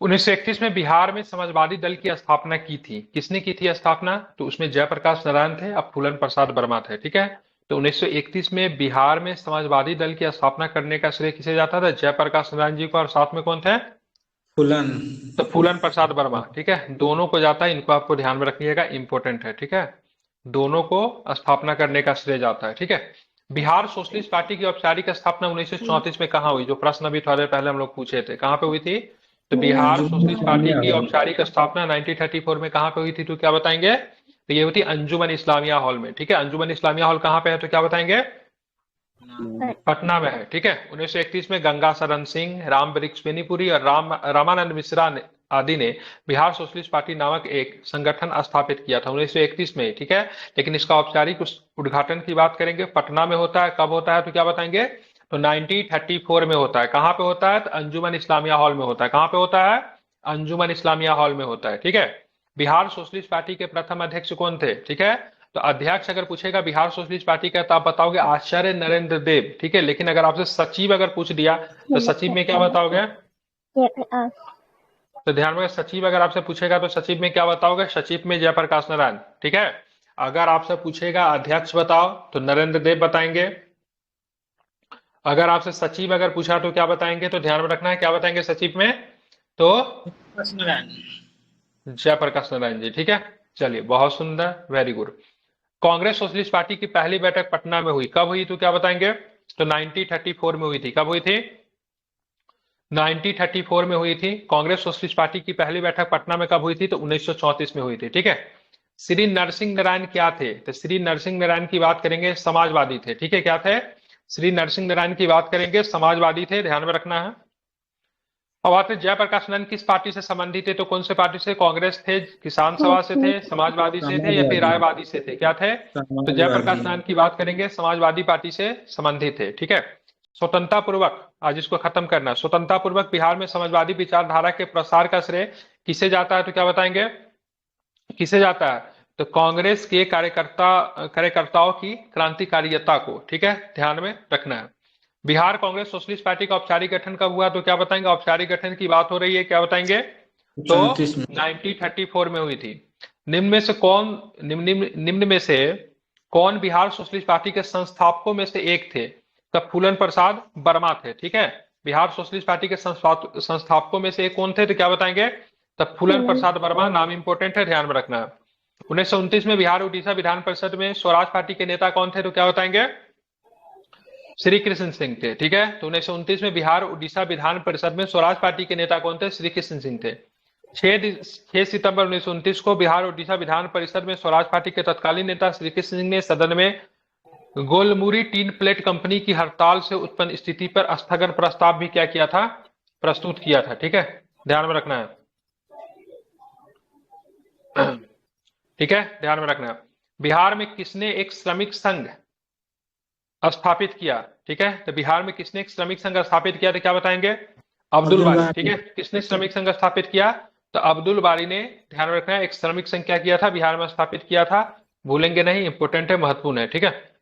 1931 में बिहार में समाजवादी दल की स्थापना की थी। किसने की थी स्थापना? तो उसमें जयप्रकाश नारायण थे, अब फूलन प्रसाद वर्मा थे। ठीक है, तो 1931 में बिहार में समाजवादी दल की स्थापना करने का श्रेय किसे जाता था? जयप्रकाश नारायण जी को, और साथ में कौन थे? फूलन। तो फूलन प्रसाद वर्मा। ठीक है, दोनों को जाता है, इनको आपको ध्यान में रखिएगा, इंपॉर्टेंट है। ठीक है, दोनों को स्थापना करने का श्रेय जाता है। ठीक है, बिहार सोशलिस्ट पार्टी की औपचारिक स्थापना 1934 में कहाँ हुई? जो प्रश्न अभी थोड़ी देर पहले हम लोग पूछे थे, कहाँ पे हुई थी? तो बिहार अंजुमन सोशलिस्ट पार्टी इस्लामिया की हॉल। औपचारिक स्थापना 1934 में कहाँ पे हुई थी? तो क्या बताएंगे? तो ये हुई थी अंजुमन इस्लामिया हॉल में। ठीक है, अंजुमन इस्लामिया हॉल कहाँ पे है? तो क्या बताएंगे? पटना में है। ठीक है, 1931 में गंगा शरण सिंह, राम वृक्ष बेनीपुरी और रामानंद मिश्रा आदि ने बिहार सोशलिस्ट पार्टी नामक एक संगठन स्थापित किया था 1931 में। ठीक है, लेकिन इसका औपचारिक उद्घाटन की बात करेंगे, पटना में होता है। कब होता है? तो क्या बताएंगे? तो 1934 में होता है। कहाँ पे होता है? तो अंजुमन इस्लामिया हॉल में होता है। कहाँ पे होता है? अंजुमन इस्लामिया हॉल में होता है। ठीक है, बिहार सोशलिस्ट पार्टी के प्रथम अध्यक्ष कौन थे? ठीक है, तो अध्यक्ष अगर पूछेगा बिहार सोशलिस्ट पार्टी का, तो आप बताओगे आचार्य नरेंद्र देव। ठीक है, लेकिन अगर आपसे सचिव अगर पूछ दिया, तो सचिव में क्या बताओगे? तो ध्यान में, सचिव अगर आपसे पूछेगा तो सचिव में क्या बताओगे? सचिव में जयप्रकाश नारायण। ठीक है, अगर आपसे पूछेगा अध्यक्ष बताओ, तो नरेंद्र देव बताएंगे। अगर आपसे सचिव अगर पूछा तो क्या बताएंगे? तो ध्यान में रखना है, क्या बताएंगे सचिव में? तो नारायण। जयप्रकाश नारायण जी। ठीक है, चलिए, बहुत सुंदर, very good. Congress socialist party की पहली बैठक पटना में हुई, कब हुई? तो क्या बताएंगे? तो 1934 में हुई थी। कब हुई थी? 1934 में हुई थी। कांग्रेस सोशलिस्ट पार्टी की पहली बैठक पटना में कब हुई थी? तो 1934 में हुई थी। ठीक है, श्री नरसिंह नारायण क्या थे? तो श्री नरसिंह नारायण की बात करेंगे, समाजवादी थे। ठीक है, क्या थे? श्री नरसिंह नारायण की बात करेंगे, समाजवादी थे, ध्यान में रखना है। अब आते हैं जयप्रकाश नारायण किस पार्टी से संबंधित थे? तो कौन से पार्टी से? कांग्रेस थे, किसान सभा से थे, समाजवादी से थे, या फिर समाजवादी। रायवादी से थे? क्या थे? तो समाजवादी। जयप्रकाश नारायण की बात करेंगे, समाजवादी पार्टी से संबंधित थे। ठीक है, स्वतंत्रता पूर्वक, आज इसको खत्म करना है, स्वतंत्रता पूर्वक बिहार में समाजवादी विचारधारा के प्रसार का श्रेय किसे जाता है? तो क्या बताएंगे? किसे जाता है? तो कांग्रेस के कार्यकर्ताओं की क्रांतिकारियता को। ठीक है, ध्यान में रखना है। बिहार कांग्रेस सोशलिस्ट पार्टी का औपचारिक गठन कब हुआ? तो क्या बताएंगे? औपचारिक गठन की बात हो रही है, क्या बताएंगे? तो 34 में। 1934 में हुई थी। निम्न में से कौन निम्न में से कौन बिहार सोशलिस्ट पार्टी के संस्थापकों में से एक थे? तब फूलन प्रसाद वर्मा थे। ठीक है, बिहार सोशलिस्ट पार्टी के संस्थापकों में से एक कौन थे? तो क्या बताएंगे? तब फूलन प्रसाद वर्मा। नाम इंपोर्टेंट है, ध्यान में रखना है। 1929 में बिहार उड़ीसा विधान परिषद में स्वराज पार्टी के नेता कौन थे? तो क्या बताएंगे? श्री कृष्ण सिंह थे। ठीक है, तो 1929 में बिहार उड़ीसा विधान परिषद में स्वराज पार्टी के नेता कौन थे? श्री कृष्ण सिंह थे। 6 सितंबर 1929 को बिहार उड़ीसा विधान परिषद में स्वराज पार्टी के तत्कालीन नेता श्री कृष्ण सिंह ने सदन में गोलमुरी टीन प्लेट कंपनी की हड़ताल से उत्पन्न स्थिति पर स्थगन प्रस्ताव भी क्या किया था? प्रस्तुत किया था। ठीक है, ध्यान में रखना है। ठीक है, ध्यान में रखना है। बिहार में किसने एक श्रमिक संघ स्थापित किया? ठीक है, तो बिहार में किसने एक श्रमिक संघ स्थापित किया? तो क्या बताएंगे? अब्दुल अब्दुल बारी। ठीक बारी। है, किसने श्रमिक संघ स्थापित किया? तो अब्दुल बारी ने, ध्यान में रखना है, एक श्रमिक संघ क्या किया था? बिहार में स्थापित किया था। भूलेंगे नहीं, इंपोर्टेंट है, महत्वपूर्ण है। ठीक है,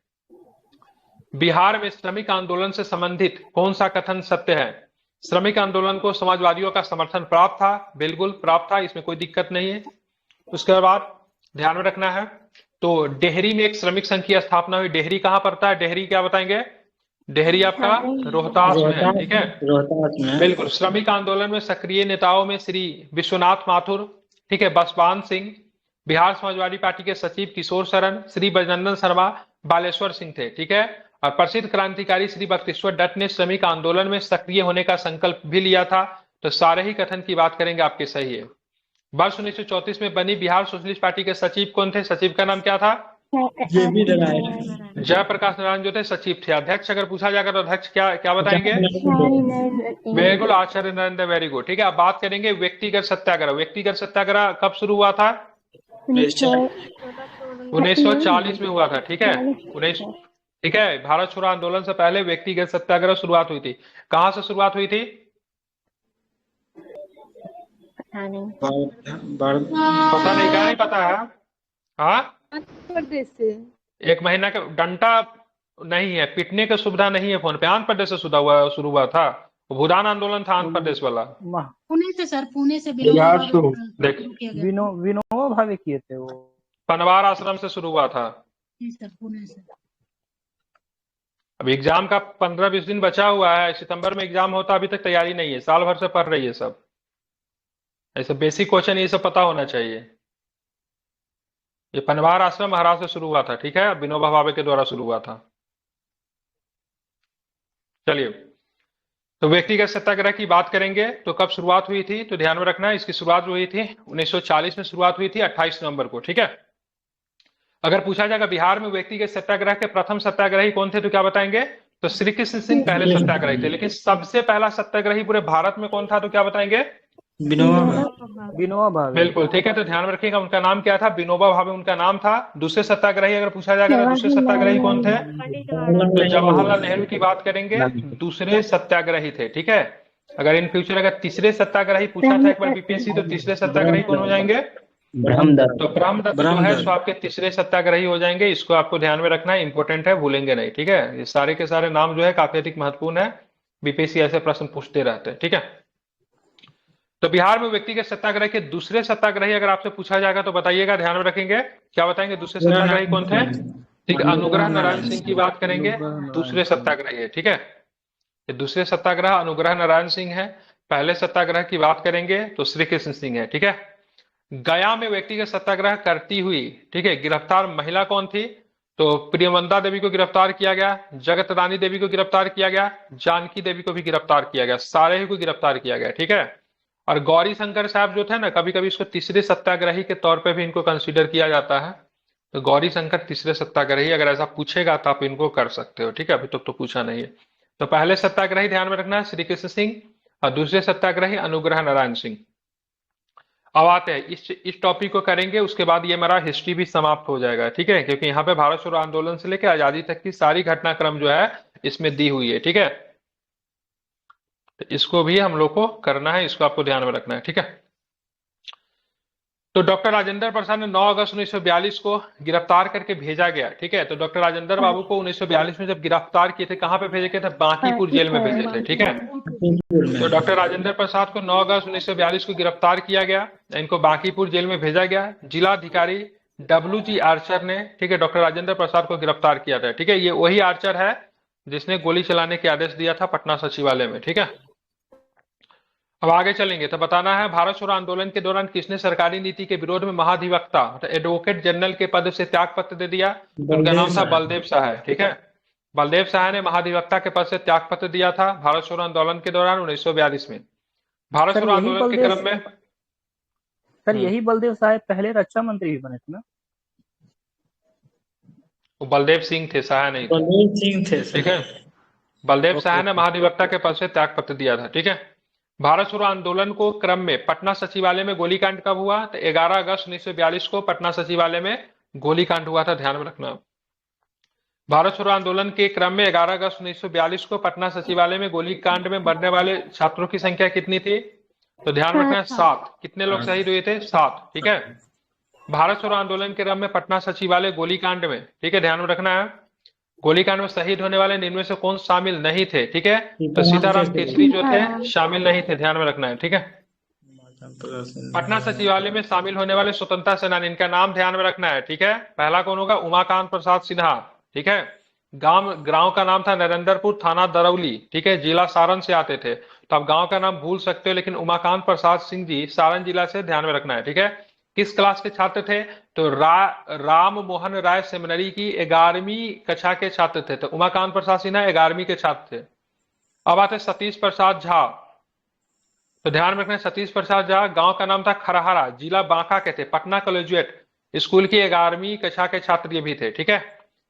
बिहार में श्रमिक आंदोलन से संबंधित कौन सा कथन सत्य है? श्रमिक आंदोलन को समाजवादियों का समर्थन प्राप्त था, बिल्कुल प्राप्त था, इसमें कोई दिक्कत नहीं है। उसके बाद ध्यान में रखना है, तो डेहरी में एक श्रमिक संघ की स्थापना हुई। डेहरी कहाँ पड़ता है? डेहरी क्या बताएंगे? डेहरी आपका रोहतास में है। रोहतास। ठीक है, रोहतास में। बिल्कुल। श्रमिक आंदोलन में सक्रिय नेताओं में श्री विश्वनाथ माथुर, ठीक है, बसवान सिंह, बिहार समाजवादी पार्टी के सचिव किशोर शरण, श्री ब्रजनंदन शर्मा, बालेश्वर सिंह थे। ठीक है, और प्रसिद्ध क्रांतिकारी श्री बख्तिश्वर दत्त ने श्रमिक आंदोलन में सक्रिय होने का संकल्प भी लिया था। तो सारे ही कथन की बात करेंगे आपके, सही है। वर्ष 1934 में बनी बिहार सोशलिस्ट पार्टी के सचिव कौन थे? सचिव का नाम क्या था? जेबी दलाल। जयप्रकाश नारायण जो थे सचिव थे। अध्यक्ष अगर पूछा जाएगा तो अध्यक्ष क्या क्या बताएंगे? आचार्य बिल्कुल, आचार्य नरेंद्र, वेरी गुड। ठीक है, अब बात करेंगे व्यक्तिगत सत्याग्रह। व्यक्तिगत सत्याग्रह कब शुरू हुआ था? 1940 में हुआ था। ठीक है, 19, ठीक है, भारत छोड़ो आंदोलन से पहले व्यक्तिगत सत्याग्रह शुरुआत हुई थी। कहां से शुरुआत हुई थी? पता नहीं, क्या नहीं पता है? हाँ, प्रदेश से। एक महीना का डंडा नहीं है, पीटने की सुविधा नहीं है फोन पे। आंध्र प्रदेश से शुरू हुआ था। भूदान आंदोलन था आंध्र प्रदेश वाला। पुणे से सर, पुणे से बिहार से देख विनोबा भावे किए थे वो, पनवार आश्रम से शुरू हुआ था। जी सर, पुणे से। अब एग्जाम का 15-20 दिन बचा हुआ है, सितंबर में एग्जाम होता, अभी तक तैयारी नहीं है, साल भर से पढ़ रही है सब, ऐसे बेसिक क्वेश्चन ये सब पता होना चाहिए। ये पनवार आश्रम महाराष्ट्र से शुरू हुआ था, ठीक है, विनोबा भावे के द्वारा शुरू हुआ था। चलिए, तो व्यक्तिगत सत्याग्रह की बात करेंगे तो कब शुरुआत हुई थी, तो ध्यान में रखना है इसकी शुरुआत हुई थी 1940 में शुरुआत हुई थी 28 नवंबर को, ठीक है। अगर पूछा जाएगा बिहार में व्यक्तिगत सत्याग्रह के प्रथम सत्याग्रही कौन थे तो क्या बताएंगे, तो श्री कृष्ण सिंह पहले सत्याग्रही थे, लेकिन सबसे पहला सत्याग्रही पूरे भारत में कौन था तो क्या बताएंगे, विनोबा भावे। बिल्कुल ठीक है, तो ध्यान में रखिएगा उनका नाम क्या था, विनोबा भावे उनका नाम था। दूसरे सत्याग्रही अगर पूछा जाएगा तो दूसरे सत्याग्रही कौन थे, तो जवाहरलाल नेहरू की बात करेंगे, दूसरे सत्याग्रही थे, ठीक है। अगर इन फ्यूचर अगर तीसरे सत्याग्रही पूछा था एक बार बीपीएससी, तो तीसरे सत्याग्रही कौन हो जाएंगे, तो ब्रह्मदत्त जो है सो आपके तीसरे सत्याग्रही हो जाएंगे। इसको आपको ध्यान में रखना है, इंपॉर्टेंट है, भूलेंगे नहीं, ठीक है। ये सारे के सारे नाम जो है काफी अधिक महत्वपूर्ण है, बीपीएससी ऐसे प्रश्न पूछते रहते हैं, ठीक है। तो बिहार में व्यक्तिगत सत्याग्रह के दूसरे सत्याग्रही अगर आपसे पूछा जाएगा तो बताइएगा, ध्यान में रखेंगे, क्या बताएंगे दूसरे सत्याग्रही कौन थे, ठीक है, अनुग्रह नारायण सिंह की बात करेंगे, दूसरे सत्याग्रही है, ठीक है। ये दूसरे सत्याग्रह अनुग्रह नारायण सिंह है। पहले सत्याग्रह की बात करेंगे तो श्री कृष्ण सिंह है, ठीक है। गया में व्यक्तिगत सत्याग्रह करती हुई, ठीक है, गिरफ्तार महिला कौन थी, तो प्रियंवदा देवी को गिरफ्तार किया गया, जगत रानी देवी को गिरफ्तार किया गया, जानकी देवी को भी गिरफ्तार किया गया, सारे ही को गिरफ्तार किया गया, ठीक है। और गौरी शंकर साहब जो थे ना, कभी कभी इसको तीसरे सत्याग्रही के तौर पे भी इनको कंसीडर किया जाता है, तो गौरी शंकर तीसरे सत्याग्रही, अगर ऐसा पूछेगा तो आप इनको कर सकते हो, ठीक है, अभी तक तो पूछा नहीं है। तो पहले सत्याग्रही ध्यान में रखना है श्री कृष्ण सिंह, और दूसरे सत्याग्रही अनुग्रह नारायण सिंह। अब आते हैं इस टॉपिक को करेंगे, उसके बाद ये मेरा हिस्ट्री भी समाप्त हो जाएगा, ठीक है, क्योंकि यहाँ पे भारत छोड़ो आंदोलन से लेकर आजादी तक की सारी घटनाक्रम जो है इसमें दी हुई है, ठीक है। तो इसको भी हम लोग को करना है, इसको आपको ध्यान में रखना है, ठीक है। तो डॉक्टर राजेंद्र प्रसाद ने 9 अगस्त 1942 को गिरफ्तार करके भेजा गया, ठीक है। तो डॉक्टर राजेंद्र बाबू को 1942 में जब गिरफ्तार किए थे, कहां पे भेजे गए थे, बांकीपुर जेल में भेजे थे, ठीक है। तो डॉक्टर राजेंद्र प्रसाद को 9 अगस्त 1942 को गिरफ्तार किया गया, इनको बांकीपुर जेल में भेजा गया। जिलाधिकारी WG आर्चर ने, ठीक है, डॉक्टर राजेंद्र प्रसाद को गिरफ्तार किया था, ठीक है। ये वही आर्चर है जिसने गोली चलाने के आदेश दिया था पटना सचिवालय में, ठीक है। अब आगे चलेंगे तो बताना है, भारत छोड़ो आंदोलन के दौरान किसने सरकारी नीति के विरोध में महाधिवक्ता तो एडवोकेट जनरल के पद से त्याग पत्र दे दिया, उनका नाम था बलदेव सहाय, ठीक है। बलदेव सहाय ने महाधिवक्ता के पद से त्याग पत्र दिया था भारत छोड़ो आंदोलन के दौरान 1942 में। भारत छोड़ो आंदोलन के क्रम में सर यही बलदेव सहाय पहले रक्षा मंत्री भी बने थे ना, वो बलदेव सिंह थे, सहाय नहीं थे, बलदेव सिंह थे, ठीक है। बलदेव सहाय ने महाधिवक्ता के पद से त्याग पत्र दिया था, ठीक है। भारत छोड़ो आंदोलन को क्रम में पटना सचिवालय में गोलीकांड कब हुआ, तो 11 अगस्त 1942 को पटना सचिवालय में गोलीकांड हुआ था, ध्यान में रखना। भारत छोड़ो आंदोलन के क्रम में 11 अगस्त 1942 को पटना सचिवालय में गोलीकांड में मरने वाले छात्रों की संख्या कितनी थी, तो ध्यान रखना है 7। कितने लोग शहीद हुए थे, 7, ठीक है। भारत छोड़ो आंदोलन के क्रम में पटना सचिवालय गोलीकांड में, ठीक है, ध्यान में रखना है, गोलीकांड में शहीद होने वाले इनमें से कौन शामिल नहीं थे, ठीक है। तो सीताराम केसरी जो थे शामिल नहीं थे, ध्यान में रखना है, ठीक है। पटना सचिवालय में शामिल होने वाले स्वतंत्रता सेनानी, इनका नाम ध्यान में रखना है, ठीक है। पहला कौन होगा, उमाकांत प्रसाद सिन्हा, ठीक है। गांव का नाम था नरेंद्रपुर, थाना दरौली, ठीक है, जिला सारण से आते थे, तो आप गांव का नाम भूल सकते हो, लेकिन उमाकांत प्रसाद सिंह जी सारण जिला से, ध्यान में रखना है, ठीक है। किस क्लास के छात्र थे, तो राम मोहन राय सेमिनरी की 11वीं कक्षा के छात्र थे, तो उमाकांत प्रसाद सिन्हा 11वीं के छात्र थे। अब आते सतीश प्रसाद झा, तो ध्यान रखना है सतीश प्रसाद झा, गांव का नाम था खरहारा, जिला बांका के थे, पटना कॉलेजिएट स्कूल की 11वीं कक्षा के छात्र ये भी थे, ठीक है।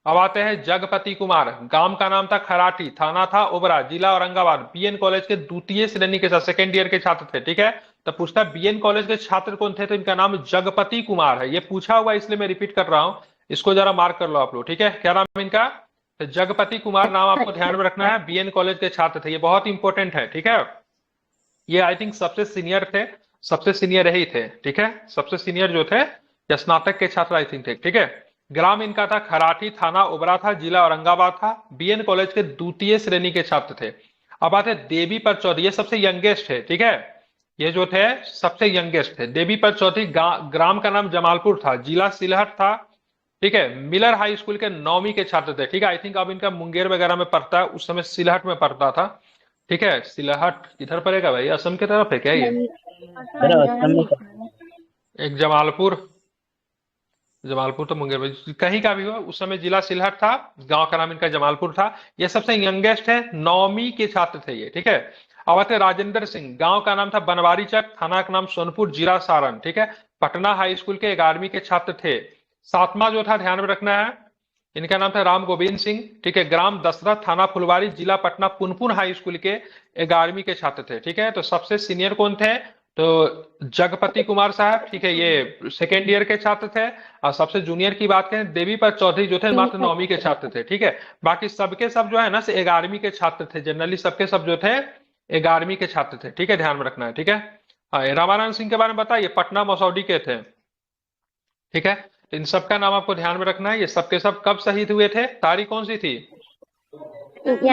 अब आते हैं जगपति कुमार, गांव का नाम था खराटी, थाना था ओबरा, जिला औरंगाबाद, बीएन कॉलेज के द्वितीय श्रेणी के सेकेंड ईयर के छात्र थे, ठीक है। तो पूछता बीएन कॉलेज के छात्र कौन थे, तो इनका नाम जगपति कुमार है। ये पूछा हुआ इसलिए मैं रिपीट कर रहा हूं, इसको जरा मार्क कर लो आप लोग, ठीक है। क्या नाम इनका, तो जगपति कुमार नाम आपको ध्यान में रखना है, बीएन कॉलेज के छात्र थे, ये बहुत इंपॉर्टेंट है, ठीक है। ये आई थिंक सबसे सीनियर थे, सबसे सीनियर यही थे, ठीक है, सबसे सीनियर जो थे या स्नातक के छात्र आई थिंक थे, ठीक है। ग्राम इनका था खराठी, थाना ओबरा था, जिला औरंगाबाद था, बीएन कॉलेज के द्वितीय श्रेणी के छात्र थे। अब बात है देवी पर चौधरी, ये सबसे यंगेस्ट है, ठीक है, ये जो थे सबसे यंगेस्ट थे। देवी पर चौधरी ग्राम का नाम जमालपुर था, जिला सिलहट था, ठीक है। मिलर हाई स्कूल के 9वीं के छात्र थे, ठीक है। आई थिंक अब इनका मुंगेर वगैरह में पढ़ता है, उस समय सिलहट में पढ़ता था, ठीक है। सिलहट किधर पड़ेगा भाई, असम की तरफ है क्या ये? एक जमालपुर, जमालपुर तो मुंगेर में कहीं का भी हो, उस समय जिला सिलहट था, गांव का नाम इनका जमालपुर था। ये सबसे यंगेस्ट है, 9वीं के छात्र थे ये, ठीक है। अब आते राजेंद्र सिंह, गांव का नाम था बनवारी चक, थाना का नाम सोनपुर, जिला सारण, ठीक है। पटना हाई स्कूल के 11वीं के छात्र थे। 7वां जो था ध्यान में रखना है, इनका नाम था राम गोविंद सिंह, ठीक है। ग्राम दशरथ, थाना फुलवारी, जिला पटना, पुनपुन हाई स्कूल के 11वीं के छात्र थे, ठीक है। तो सबसे सीनियर कौन थे? तो जगपति कुमार साहब, ठीक है, ये सेकेंड ईयर के छात्र थे। और सबसे जूनियर की बात करें, देवी पर चौधरी जो थे मात्र 9वीं के छात्र थे, ठीक है। बाकी सबके सब जो है ना से 11वीं के छात्र थे, जनरली सबके सब जो थे 11वीं के छात्र थे, ठीक है, ध्यान में रखना है, ठीक है। हाँ, रामानंद सिंह के बारे में बताइए, पटना मसौडी के थे, ठीक है। तो इन सबका नाम आपको ध्यान में रखना है। ये सबके सब कब शहीद हुए थे, तारीख कौन सी थी? ठीक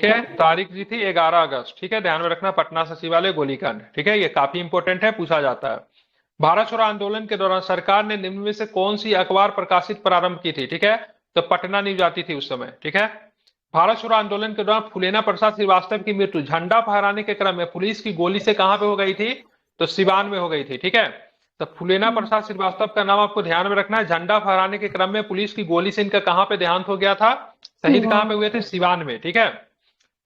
है, तारीख जी थी 11 अगस्त, ठीक है, ध्यान में रखना। पटना सचिवालय गोलीकांड, ठीक है, ये काफी इंपोर्टेंट है, पूछा जाता है। भारत छोड़ो आंदोलन के दौरान सरकार ने निम्न में से कौन सी अखबार प्रकाशित प्रारंभ की थी, ठीक है। तो पटना न्यूज आती थी उस समय, ठीक है। भारत छोड़ो आंदोलन के दौरान फुलेना प्रसाद श्रीवास्तव की मृत्यु झंडा फहराने के क्रम में पुलिस की गोली से कहां पे हो गई थी? तो सिवान में हो गई थी, ठीक है। तो फुलेना प्रसाद श्रीवास्तव का नाम आपको ध्यान में रखना है। झंडा फहराने के क्रम में पुलिस की गोली से इनका कहां पे देहांत हो गया था? शहीद कहां पे हुए थे? सिवान में, ठीक है।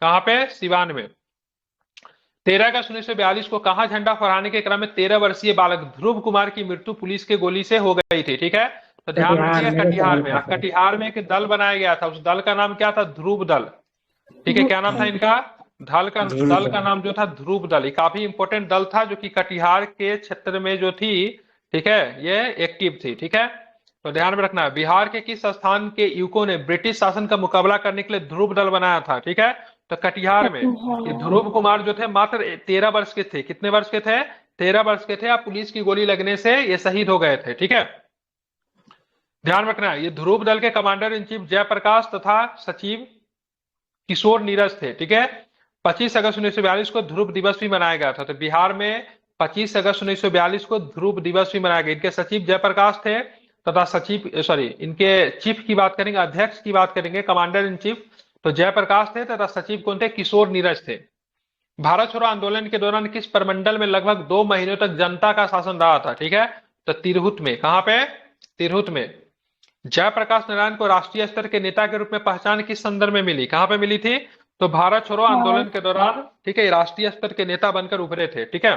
कहां पे? सिवान में। 13 अगस्त 1942 को कहा झंडा फहराने के क्रम में 13 वर्षीय बालक ध्रुव कुमार की मृत्यु पुलिस के गोली से हो गई थी, ठीक है। तो ध्यान रखिएगा, कटिहार में। कटिहार में एक दल बनाया गया था, उस दल का नाम क्या था? ध्रुव दल, ठीक है। क्या नाम था इनका? दल का नाम जो था ध्रुव दल। ये काफी इंपोर्टेंट दल था जो कि कटिहार के क्षेत्र में जो थी, ठीक है, ये एक्टिव थी, ठीक है। तो ध्यान में रखना है, बिहार के किस स्थान के युवकों ने ब्रिटिश शासन का मुकाबला करने के लिए ध्रुव दल बनाया था, ठीक है। तो कटिहार में। ये ध्रुव कुमार जो थे मात्र 13 वर्ष के थे। कितने वर्ष के थे? 13 वर्ष के थे। अब पुलिस की गोली लगने से ये शहीद हो गए थे, ठीक है। ध्यान रखना है, ये ध्रुव दल के कमांडर इन चीफ जयप्रकाश तथा सचिव किशोर नीरज थे, ठीक है। 25 अगस्त 1942 को ध्रुव दिवस भी मनाया गया था। तो बिहार में 25 अगस्त 1942 को ध्रुव दिवस भी मनाया गया। इनके सचिव जयप्रकाश थे तथा इनके चीफ की बात करेंगे, अध्यक्ष की बात करेंगे, कमांडर इन चीफ तो जयप्रकाश थे तथा सचिव कौन थे? किशोर नीरज थे। भारत छोड़ो आंदोलन के दौरान किस प्रमंडल में लगभग 2 महीनों तक जनता का शासन रहा था, ठीक है। तो तिरहुत में। कहां पे? तिरहुत में। जयप्रकाश नारायण को राष्ट्रीय स्तर के नेता के रूप में पहचान किस संदर्भ में मिली? कहां पे मिली थी? तो भारत छोड़ो आंदोलन के दौरान, ठीक है, राष्ट्रीय स्तर के नेता बनकर उभरे थे, ठीक है।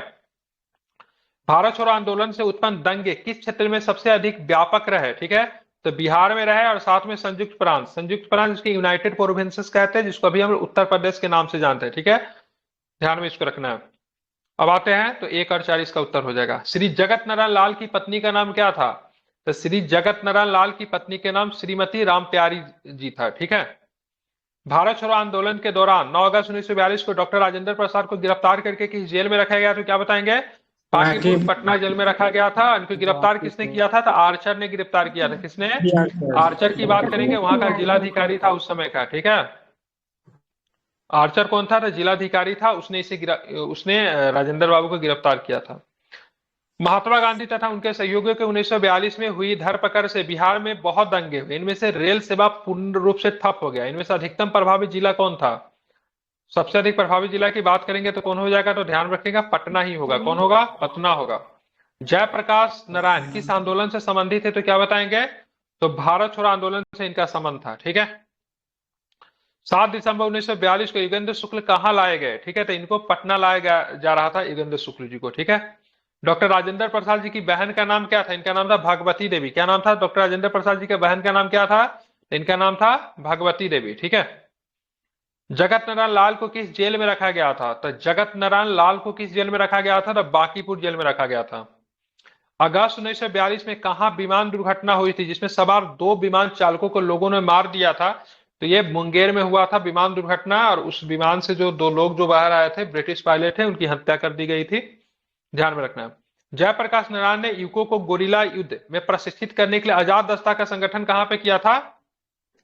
भारत छोड़ो आंदोलन से उत्पन्न दंगे किस क्षेत्र में सबसे अधिक व्यापक रहे, ठीक है। तो बिहार में रहे और साथ में संयुक्त प्रांत जिसकी यूनाइटेड प्रोविंसेस कहते हैं, जिसको अभी हम उत्तर प्रदेश के नाम से जानते हैं, ठीक है। ध्यान में इसको रखना है। अब आते हैं तो 1 और 4 इसका उत्तर हो जाएगा। श्री जगत नारायण लाल की पत्नी का नाम क्या था? तो श्री जगत नारायण लाल की पत्नी के नाम श्रीमती राम प्यारी जी था, ठीक है। भारत छोड़ो आंदोलन के दौरान 9 अगस्त 1942 को डॉक्टर राजेंद्र प्रसाद को गिरफ्तार करके किस जेल में रखा गया? तो क्या बताएंगे? पाकीपुर पटना जेल में रखा गया था। इनको गिरफ्तार किसने किया था? तो आर्चर ने गिरफ्तार किया था। किसने? आर्चर की बात करेंगे, वहां का जिलाधिकारी था उस समय का, ठीक है। आर्चर कौन था? तो जिलाधिकारी था, उसने राजेंद्र बाबू को गिरफ्तार किया था। महात्मा गांधी तथा उनके सहयोगियों के 1942 में हुई धरपकड़ से बिहार में बहुत दंगे हुए। इनमें से रेल सेवा पूर्ण रूप से ठप हो गया। इनमें से अधिकतम प्रभावित जिला कौन था? सबसे अधिक प्रभावित जिला की बात करेंगे तो कौन हो जाएगा? तो ध्यान रखिएगा, पटना ही होगा। कौन होगा? पटना होगा। जयप्रकाश नारायण किस आंदोलन से संबंधित है? तो क्या बताएंगे? तो भारत छोड़ो आंदोलन से इनका संबंध था, ठीक है। 7 दिसंबर 1942 को युगेंद्र शुक्ल कहां लाए गए? ठीक है, तो इनको पटना लाया जा रहा था युगेंद्र शुक्ल जी को, ठीक है। डॉक्टर राजेंद्र प्रसाद जी की बहन का नाम क्या था? इनका नाम था भगवती देवी। क्या नाम था? डॉक्टर राजेंद्र प्रसाद जी के बहन का नाम क्या था? इनका नाम था भगवती देवी, ठीक है। जगत नारायण लाल को किस जेल में रखा गया था? तो जगत नारायण लाल को किस जेल में रखा गया था? तो बांकीपुर जेल में रखा गया था। अगस्त 1942 में कहां विमान दुर्घटना हुई थी जिसमें सवार 2 विमान चालकों को लोगों ने मार दिया था? तो ये मुंगेर में हुआ था विमान दुर्घटना, और उस विमान से जो 2 लोग जो बाहर आए थे, ब्रिटिश पायलट थे, उनकी हत्या कर दी गई थी। ध्यान में रखना। जयप्रकाश नारायण ने युवकों को गोरिल्ला युद्ध में प्रशिक्षित करने के लिए आजाद दस्ता का संगठन कहां पे किया था?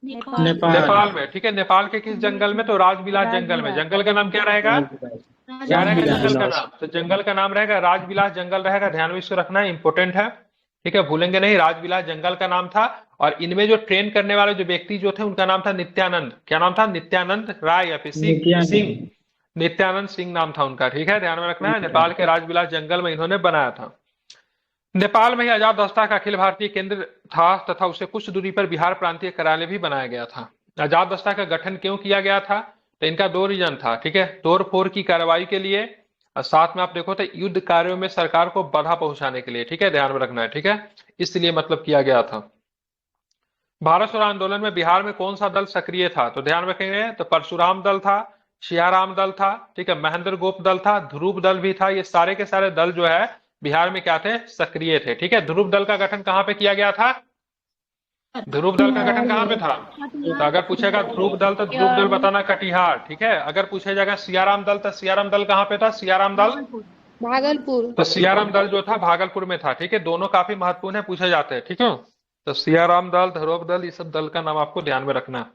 नेपाल नेपाल नेपाल में, ठीक है। नेपाल के किस जंगल में? तो राजविलास जंगल में। जंगल का नाम क्या रहेगा? क्या रहेगा जंगल का नाम? तो जंगल का नाम रहेगा राजविलास जंगल रहेगा। ध्यान में इसको रखना है, इंपॉर्टेंट है, ठीक है, भूलेंगे नहीं। राजविलास जंगल का नाम था। और इनमें जो ट्रेन करने वाले जो व्यक्ति जो थे उनका नाम था नित्यानंद। क्या नाम था? नित्यानंद राय या फिर सिंह। नित्यानंद सिंह नाम था उनका, ठीक है, ध्यान में रखना है। नेपाल के राजविलास जंगल में इन्होंने बनाया था। नेपाल में ही आजाद दस्ता का अखिल भारतीय केंद्र था तथा उसे कुछ दूरी पर बिहार प्रांतीय कार्यालय भी बनाया गया था। आजाद दस्ता का गठन क्यों किया गया था? तो इनका दो रीजन था, ठीक है, तोड़ फोड़ की कार्रवाई के लिए और साथ में आप देखो तो युद्ध कार्यों में सरकार को बाधा पहुंचाने के लिए, ठीक है, ध्यान में रखना है, ठीक है, इसलिए मतलब किया गया था। भारत छोड़ो आंदोलन में बिहार में कौन सा दल सक्रिय था? तो ध्यान रखेंगे तो परशुराम दल था, सियाराम दल था, ठीक है, महेंद्र गोप दल था, ध्रुव दल भी था। ये सारे के सारे दल जो है बिहार में क्या थे? सक्रिय थे, ठीक है। ध्रुव दल का गठन कहां पे किया गया था? ध्रुव दल का गठन कहां पे था? तो अगर पूछेगा ध्रुव दल तो ध्रुव दल बताना कटिहार, ठीक है। अगर पूछा जाएगा सियाराम दल तो सियाराम दल कहां पे था? सियाराम दल भागलपुर। तो सियाराम दल जो था भागलपुर में था, ठीक है। दोनों काफी महत्वपूर्ण है, पूछे जाते हैं, ठीक है। तो सियाराम दल, ध्रुव दल, ये सब दल का नाम आपको ध्यान में रखना है।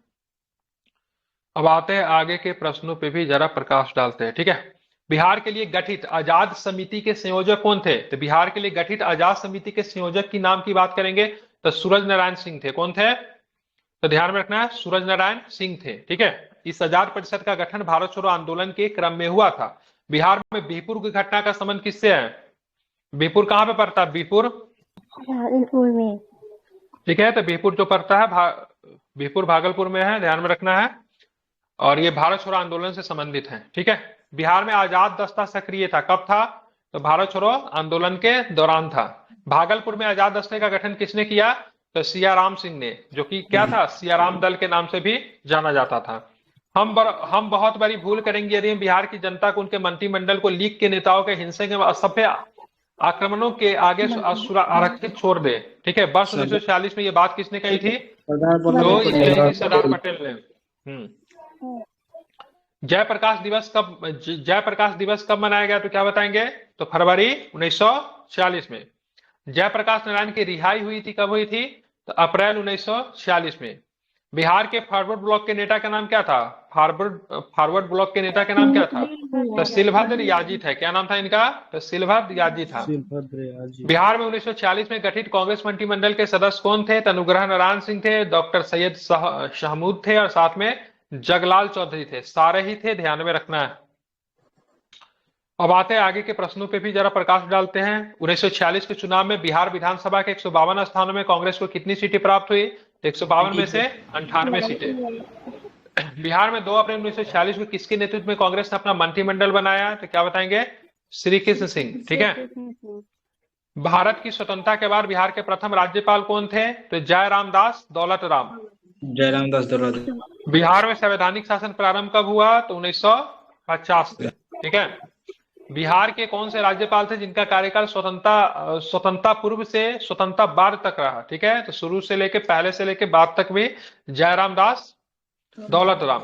अब आते हैं आगे के प्रश्नों पे भी जरा प्रकाश डालते हैं, ठीक है। बिहार के लिए गठित आजाद समिति के संयोजक कौन थे? तो बिहार के लिए गठित आजाद समिति के संयोजक की नाम की बात करेंगे तो सूरज नारायण सिंह थे। कौन थे? तो ध्यान में रखना है, सूरज नारायण सिंह थे, ठीक है। इस आजाद परिषद का गठन भारत छोड़ो आंदोलन के क्रम में हुआ था। बिहार में बिहपुर की घटना का संबंध किससे है? बिहपुर कहां पे पड़ता है? बिहपुर भागलपुर में। ठीक है, तो बिहपुर जो पड़ता है बिहपुर भागलपुर में है, ध्यान में रखना है। और ये भारत छोड़ो आंदोलन से संबंधित है, ठीक है। बिहार में आजाद दस्ता सक्रिय था, कब था? तो भारत छोड़ो आंदोलन के दौरान था। भागलपुर में आजाद दस्ते का गठन किसने किया? तो सियाराम सिंह ने, जो कि क्या था? सियाराम दल के नाम से भी जाना जाता था। हम बहुत बड़ी भूल करेंगे यदि हम बिहार की जनता को उनके मंत्रिमंडल को लीग के नेताओं के हिंसे के असभ्य आक्रमणों के आगे आरक्षित छोड़ दे, ठीक है। वर्ष 1946 में ये बात किसने कही थी? तो सरदार पटेल ने। जयप्रकाश दिवस कब मनाया गया? तो क्या बताएंगे? तो फरवरी 1946 में। जयप्रकाश नारायण की रिहाई हुई थी, कब हुई थी? तो अप्रैल 1946 में। बिहार के फॉरवर्ड ब्लॉक के नेता का नाम क्या था? फॉरवर्ड ब्लॉक के नेता का नाम क्या था? तो सिलभद्र याजी था। क्या नाम था इनका? तो सिलभद्र याजी था। बिहार में 1946 में गठित कांग्रेस मंत्रिमंडल के सदस्य कौन थे? तो अनुग्रह नारायण सिंह थे, डॉक्टर सैयद शाहमूद थे और साथ में जगलाल चौधरी थे। सारे ही थे, ध्यान में रखना है। अब आते हैं आगे के प्रश्नों पे भी जरा प्रकाश डालते हैं। 1946 के चुनाव में बिहार विधानसभा के 152 स्थानों में कांग्रेस को कितनी सीटें प्राप्त हुई? 152 में से 98 सीटें। बिहार में 2 अप्रैल 1946 में किसके नेतृत्व में कांग्रेस ने अपना मंत्रिमंडल बनाया? तो क्या बताएंगे? श्री कृष्ण सिंह, ठीक है। भारत की स्वतंत्रता के बाद बिहार के प्रथम राज्यपाल कौन थे? तो जयराम दास दौलत राम। बिहार में संवैधानिक शासन प्रारंभ कब हुआ? तो 1950 से, ठीक है। बिहार के कौन से राज्यपाल थे जिनका कार्यकाल स्वतंत्रता पूर्व से स्वतंत्रता बाद तक रहा? ठीक है, तो शुरू से लेके पहले से लेके बाद तक भी जयराम दास दौलत राम।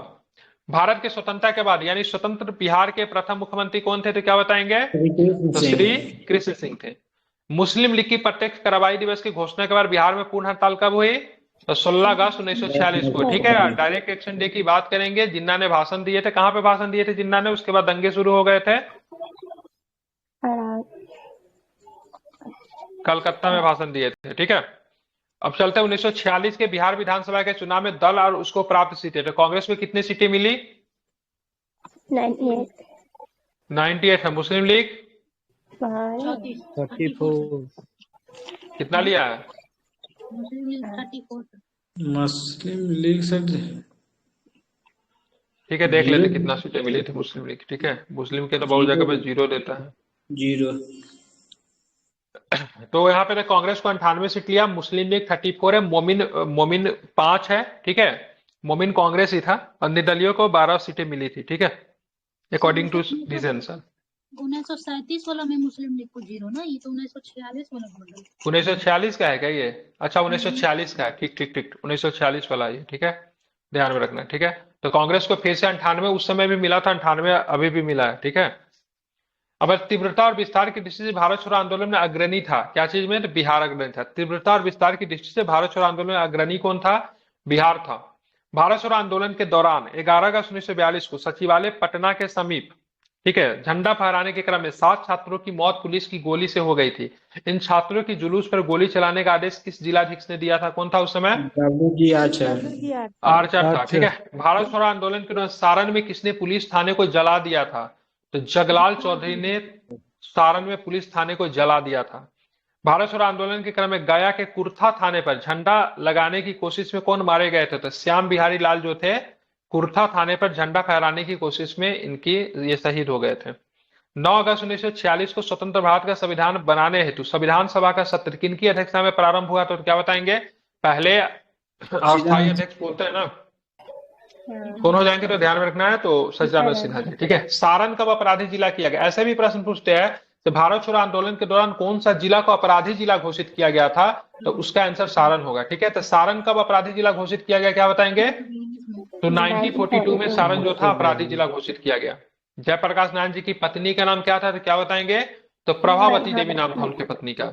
भारत के स्वतंत्रता के बाद यानी स्वतंत्र बिहार के प्रथम मुख्यमंत्री कौन थे? तो क्या बताएंगे? तो श्री कृष्ण सिंह थे। मुस्लिम लीग की प्रत्यक्ष कार्रवाई दिवस की घोषणा के बाद बिहार में पूर्ण हड़ताल कब हुई? तो 16 अगस्त 1946 को, ठीक है। डायरेक्ट एक्शन डे की बात करेंगे। जिन्ना ने भाषण दिए थे, कहां पे भाषण दिए थे जिन्ना ने? उसके बाद दंगे शुरू हो गए थे, कलकत्ता में भाषण दिए थे, ठीक है। अब चलते हैं 1946 के बिहार विधानसभा के चुनाव में दल और उसको प्राप्त सीटें। तो कांग्रेस को कितनी सीटें मिली? 98 है। मुस्लिम लीग 34। कितना लिया है? मुस्लिम लीग 34। मुस्लिम लीग सर ठीक है, देख लेते कितना सीटें मिली थी मुस्लिम लीग, ठीक है। मुस्लिम के तो बहुत जगह पे 0 देता है। 0। तो यहाँ पे कांग्रेस को 98 सीट लिया, मुस्लिम लीग 34 है, मोमिन 5 है, ठीक है। मोमिन कांग्रेस ही था। और निर्दलीयों को 12 सीटें मिली थी, ठीक है, अकॉर्डिंग टू दिस आंसर। 1937 वाला में मुस्लिम लीग को 0 ना, ये तो 1946 वाला बोल रहा है। 1946 का है क्या ये? अच्छा 1946 का है, ठीक ठीक ठीक, 1946 वाला ये, ठीक है, ध्यान में रखना, ठीक है। तो कांग्रेस को फिर से 98 उस समय भी मिला था, 98 अभी भी मिला है, ठीक है। अब तीव्रता और विस्तार की दृष्टि से भारत छोड़ो आंदोलन में अग्रणी था, क्या चीज में? तो बिहार अग्रणी था। तीव्रता और विस्तार की दृष्टि से भारत छोड़ो आंदोलन में अग्रणी कौन था? बिहार था। भारत छोड़ो आंदोलन के दौरान 11 अगस्त 1942 को सचिवालय पटना के समीप, ठीक है, झंडा फहराने के क्रम में 7 छात्रों की मौत पुलिस की गोली से हो गई थी। इन छात्रों की जुलूस पर गोली चलाने का आदेश किस जिलाधीश ने दिया था? कौन था उस समय? बाबू जी आचार्य। आर्चर था। ठीक आचार्य। है। भारत छोड़ो आंदोलन के दौरान सारण में किसने पुलिस थाने को जला दिया था? तो जगलाल चौधरी ने सारण में पुलिस थाने को जला दिया था। भारत छोड़ो आंदोलन के क्रम में गया के कुर्था थाने पर झंडा लगाने की कोशिश में कौन मारे गए थे? तो श्याम बिहारी लाल जो थे, कुर्था थाने पर झंडा फहराने की कोशिश में इनकी ये शहीद हो गए थे। 9 अगस्त 1946 को स्वतंत्र भारत का संविधान बनाने हेतु संविधान सभा का सत्र किनकी अध्यक्षता में प्रारंभ हुआ? तो क्या बताएंगे? पहले अस्थायी अध्यक्ष बोलते हैं ना, कौन हो जाएंगे? तो ध्यान में रखना है, तो सचिदानंद सिन्हा जी। ठीक है। सारण कब अपराधी जिला किया गया? ऐसे भी प्रश्न पूछते हैं तो भारत छोड़ो आंदोलन के दौरान कौन सा जिला को अपराधी जिला घोषित किया गया था? तो उसका आंसर सारण होगा। ठीक है। तो सारण कब अपराधी जिला घोषित किया गया, क्या बताएंगे? तो 1942 में सारण जो था अपराधी जिला घोषित किया गया। जयप्रकाश नारायण जी की पत्नी का नाम क्या था? तो क्या बताएंगे? तो प्रभावती देवी नाम था उनकी पत्नी का।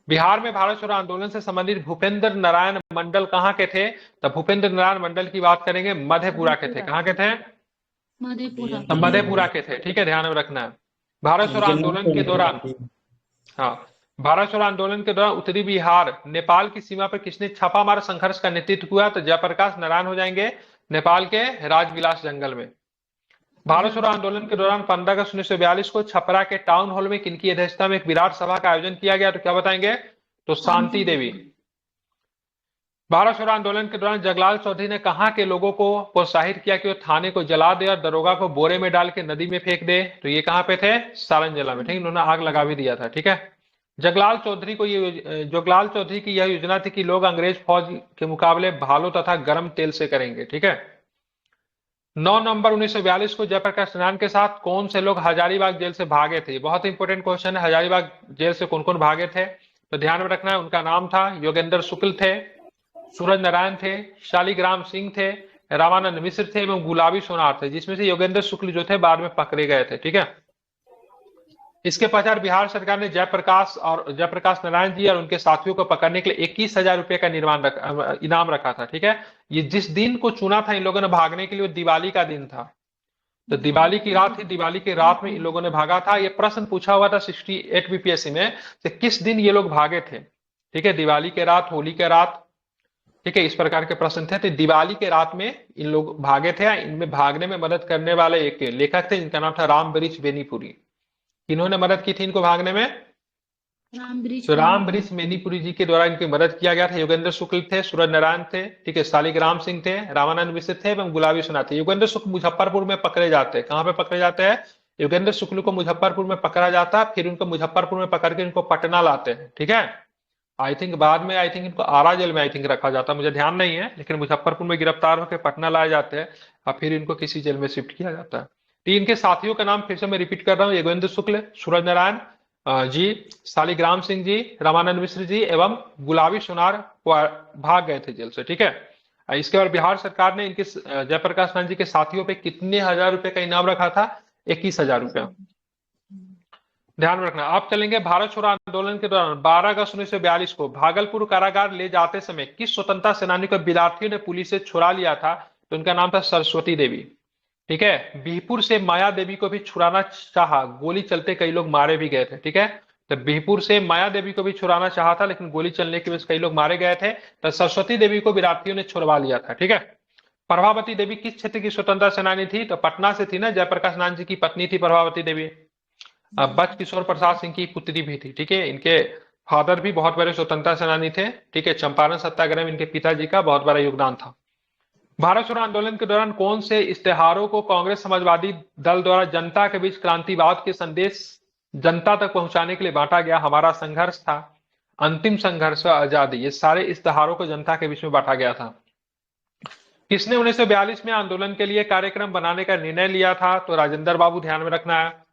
बिहार में भारत छोड़ो आंदोलन से संबंधित भूपेंद्र नारायण मंडल कहाँ के थे? तो भूपेंद्र नारायण मंडल की बात करेंगे, मधेपुरा के थे। कहाँ के थे? मधेपुरा। तो मधेपुरा के थे। ठीक है, ध्यान में रखना है। भारत छोड़ो आंदोलन के दौरान, हाँ, भारत छोड़ो आंदोलन के दौरान उत्तरी बिहार नेपाल की सीमा पर किसने छापामार संघर्ष का नेतृत्व किया? तो जयप्रकाश नारायण हो जाएंगे, नेपाल के राजविलास जंगल में। भारत छोड़ो आंदोलन के दौरान 15 अगस्त 1942 को छपरा के टाउन हॉल में किनकी अध्यक्षता में एक विराट सभा का आयोजन किया गया? तो क्या बताएंगे? तो शांति देवी। भारत छोड़ो आंदोलन के दौरान जगलाल चौधरी ने कहां के लोगों को प्रोत्साहित किया कि वो थाने को जला दे और दरोगा को बोरे में डाल के नदी में फेंक दे? तो ये कहां पे थे? सारण जिला में। ठीक है, उन्होंने आग लगा भी दिया था। ठीक है। जगलाल चौधरी की यह योजना थी कि लोग अंग्रेज फौज के मुकाबले भालों तथा गर्म तेल से करेंगे। ठीक है। 9 नवंबर 1942 को जयप्रकाश नारायण के साथ कौन से लोग हजारीबाग जेल से भागे थे? बहुत इंपॉर्टेंट क्वेश्चन है। हजारीबाग जेल से कौन कौन भागे थे? तो ध्यान में रखना है। उनका नाम था योगेंद्र शुक्ल थे, सूरज नारायण थे, शालिग्राम सिंह थे, रामानंद मिश्र थे एवं गुलाबी सोनार थे, जिसमें से योगेंद्र शुक्ल जो थे बाद में पकड़े गए थे। ठीक है। इसके पश्चात बिहार सरकार ने जयप्रकाश नारायण जी और उनके साथियों को पकड़ने के लिए 21,000 रुपए का इनाम रखा था। ठीक है। ये जिस दिन को चुना था इन लोगों ने भागने के लिए, वो दिवाली का दिन था। तो दिवाली की रात थी, दिवाली की रात में इन लोगों ने भागा था। ये प्रश्न पूछा हुआ था 68 बीपीएससी में कि किस दिन ये लोग भागे थे। ठीक है। दिवाली के रात, होली के रात। ठीक है, इस प्रकार के प्रश्न थे। तो दिवाली के रात में इन लोग भागे थे। इनमें भागने में मदद करने वाले एक लेखक थे जिनका नाम था रामवृक्ष बेनीपुरी। किन्होंने मदद की थी इनको भागने में? तो रामवृक्ष बेनीपुरी जी के द्वारा इनकी मदद किया गया था। योगेंद्र शुक्ल थे, सूरज नारायण थे, ठीक है, शालिग्राम सिंह थे, रामानंद मिश्र थे एवं गुलाबी सोनार थे। योगेंद्र शुक्ल मुजफ्फरपुर में पकड़े जाते हैं। कहां पे पकड़े जाते हैं? योगेंद्र शुक्ल को मुजफ्फरपुर में पकड़ा जाता है, फिर उनको मुजफ्फरपुर में पकड़ के इनको पटना लाते हैं। ठीक है। बाद में इनको आरा जेल में रखा जाता है, मुझे ध्यान नहीं है, लेकिन मुजफ्फरपुर में गिरफ्तार होकर पटना लाए जाते हैं और फिर इनको किसी जेल में शिफ्ट किया जाता है। तो इनके साथियों का नाम फिर से मैं रिपीट कर रहा हूँ, योगेंद्र शुक्ल, सूरज नारायण जी, शालिग्राम सिंह जी, रामानंद मिश्र जी एवं गुलाबी सोनार भाग गए थे जेल से। ठीक है। इसके बाद बिहार सरकार ने इनके जयप्रकाश नारायण जी के साथियों पे कितने हजार रुपए का इनाम रखा था? 21,000 रुपया। ध्यान रखना। आप चलेंगे भारत छोड़ो आंदोलन के दौरान 12 अगस्त 1942 को भागलपुर कारागार ले जाते समय किस स्वतंत्रता सेनानी को विद्यार्थियों ने पुलिस से छुड़ा लिया था? तो उनका नाम था सरस्वती देवी। ठीक है। बिहपुर से माया देवी को भी छुड़ाना चाहा, गोली चलते कई लोग मारे भी गए थे। ठीक है। तो बिहपुर से माया देवी को भी छुड़ाना चाहा था, लेकिन गोली चलने की वजह से कई लोग मारे गए थे। तो सरस्वती देवी को विद्यार्थियों ने छुड़वा लिया था। ठीक है। प्रभावती देवी किस क्षेत्र की स्वतंत्रता सेनानी थी? तो पटना से थी ना, जयप्रकाश नारायण जी की पत्नी थी प्रभावती देवी। बच किशोर प्रसाद सिंह की पुत्री भी थी। ठीक है। इनके फादर भी बहुत बड़े स्वतंत्रता सेनानी थे। ठीक है। चंपारण सत्याग्रह में इनके पिताजी का बहुत बड़ा योगदान था। भारत छोड़ो आंदोलन के दौरान कौन से इश्तेहारों को कांग्रेस समाजवादी दल द्वारा जनता के बीच क्रांतिवाद के संदेश जनता तक पहुंचाने के लिए बांटा गया? हमारा संघर्ष था, अंतिम संघर्ष, आजादी, ये सारे इश्तेहारों को जनता के बीच में बांटा गया था। किसने 1942 में आंदोलन के लिए कार्यक्रम बनाने का निर्णय लिया था? तो राजेंद्र बाबू। ध्यान में रखना है।